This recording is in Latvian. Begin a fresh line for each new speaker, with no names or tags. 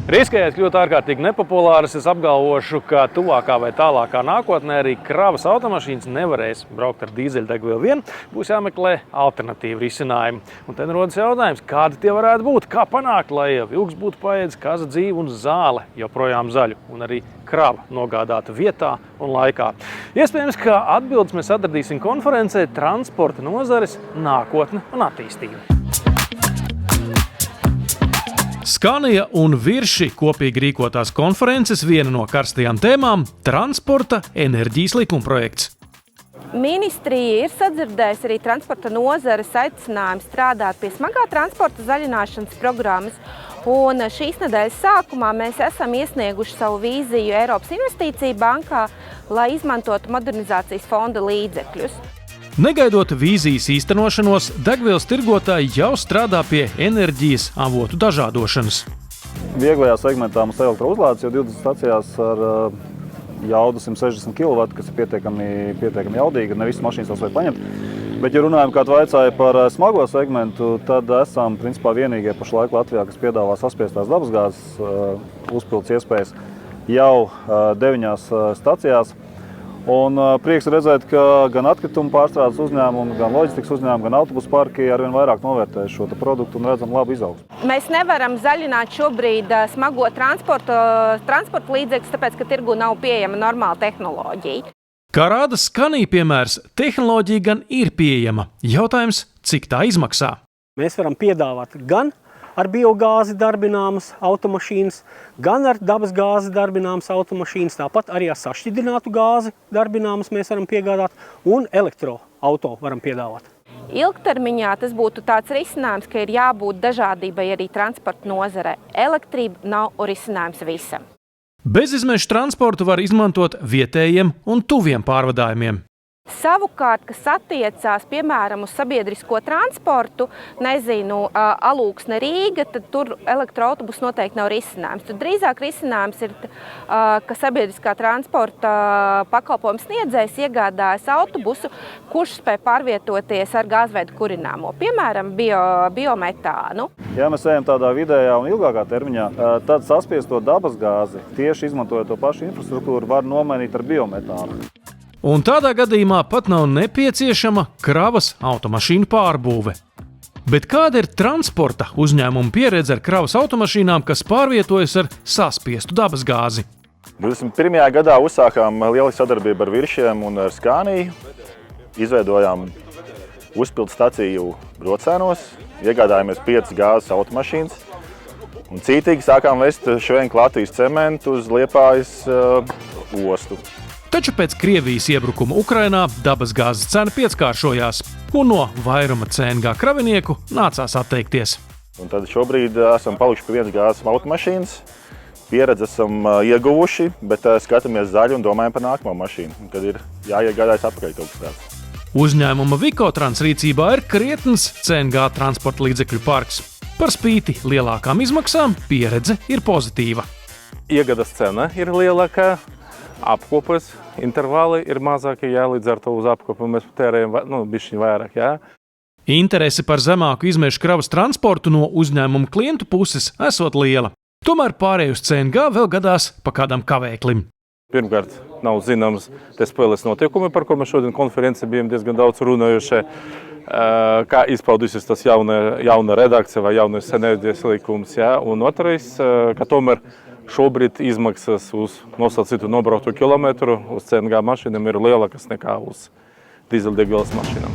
Riskējot kļūt ārkārtīgi nepopulāras, es apgalvošu, ka tuvākā vai tālākā nākotnē arī kravas automašīnas nevarēs braukt ar dīzeļdegvielu vien, būs jāmeklē alternatīvi risinājumi. Un te rodas jautājums, kādi tie varētu būt, kā panākt, lai vilks būtu paēdis kaza dzīvu un zāle joprojām zaļu, un arī krava nogādāta vietā un laikā. Iespējams, ka atbildes mēs atradīsim konferencē transporta nozares nākotne un attīstība. Scania un Virši kopīgi rīkotās konferences viena no karstajām tēmām – transporta enerģijas likumprojekts.
Ministrija ir sadzirdējusi arī transporta nozares aicinājumu strādāt pie smagā transporta zaļināšanas programmas. Un šīs nedēļas sākumā mēs esam iesnieguši savu vīziju Eiropas Investīciju bankā, lai izmantotu modernizācijas fonda līdzekļus.
Negaidot vīzijas īstenošanos, degvielas tirgotāji jau strādā pie enerģijas avotu dažādošanas.
Vieglajā segmentā mums elektrouzlādes jau 20 stacijās ar jaudu 160 kW, kas ir pietiekami jaudīga, ne visas mašīnas tās var paņemt. Bet, ja runājam, kā tu vaicāji par smago segmentu, tad esam principā vienīgie pašlaik Latvijā, kas piedāvā saspiestās dabasgāzes uzpildes iespējas jau 9 stacijās. Un prieks redzēt, ka gan atkritumu pārstrādes uzņēmumi, gan loģistikas uzņēmumi, gan autobusu parki arvien vairāk novērtē šo produktu un redzam labu izaugsmu.
Mēs nevaram zaļināt šobrīd smago transporta līdzekļus, tāpēc, ka tirgu nav pieejama normāla tehnoloģija.
Kā rāda Scania piemērs, tehnoloģija gan ir pieejama. Jautājums, cik tā izmaksā?
Mēs varam piedāvāt gan ar biogāzi darbināmas automašīnas, gan ar dabas gāzi darbināmas automašīnas, tāpat arī ar sašķidrinātu gāzi darbināmas mēs varam piegādāt un elektroauto varam piedāvāt.
Ilgtermiņā tas būtu tāds risinājums, ka ir jābūt dažādībai arī transporta nozarē. Elektrība nav risinājums visam.
Bezizmešu transportu var izmantot vietējiem un tuviem pārvadājumiem.
Savukārt, kas attiecās, piemēram, uz sabiedrisko transportu, Alūksne Rīga, tad tur elektroautobus noteikti nav risinājums. Tur drīzāk risinājums ir, ka sabiedriskā transporta pakalpojums sniedzējs iegādājas autobusu, kurš spēj pārvietoties ar gāzveidu kurināmo, piemēram, biometānu.
Ja mēs ejam tādā vidējā un ilgākā termiņā, tad saspiesto dabas gāzi, tieši izmantojot to pašu infrastruktūru, var nomainīt ar biometānu.
Un tādā gadījumā pat nav nepieciešama kravas automašīnu pārbūve. Bet kāda ir transporta uzņēmuma pieredze ar kravas automašīnām, kas pārvietojas ar saspiestu dabas gāzi?
21. gadā uzsākām lielu sadarbību ar Viršiem un ar Scania. Izveidojām uzpildu staciju Brocēnos, iegādājāmies 5 gāzes automašīnas un cītīgi sākām vest šveinku Latvijas cementu uz Liepājas ostu.
Taču pēc Krievijas iebrukuma Ukrainā dabas gāzes cena pieckāršojās, un no vairuma CNG kravinieku nācās atteikties.
Un tad šobrīd esam palikuši pie 1 gāzes automašīnas, pieredzi esam ieguvuši, bet skatāmies zaļu un domājam par nākamo mašīnu, kad ir jāiegādājas atpakaļ kaut kas tāds.
Uzņēmuma Vikotrans rīcībā ir krietns CNG transporta līdzekļu parks. Par spīti lielākām izmaksām pieredze ir pozitīva.
Iegādas cena ir lielākā. Apkopes intervāli ir mazākie, līdz ar to uz apkopu mēs tērējam bišķiņ vairāk.
Interese par zemāku izmešu kravas transportu no uzņēmuma klientu puses esot liela. Tomēr pārēj uz CNG vēl gadās pa kādam kavēklim.
Pirmkārt, nav zināms te spēles notiekumi, par ko mēs šodien konferenci bijām diezgan daudz runājuši, kā izpaudusies tas jauna redakcija vai jaunais enerģijas likums. Un otrais, ka tomēr šobrīd izmaksas uz nosacītu nobrauktu kilometru uz CNG mašīnām ir lielākas nekā uz dīzeļdegvielas mašīnām.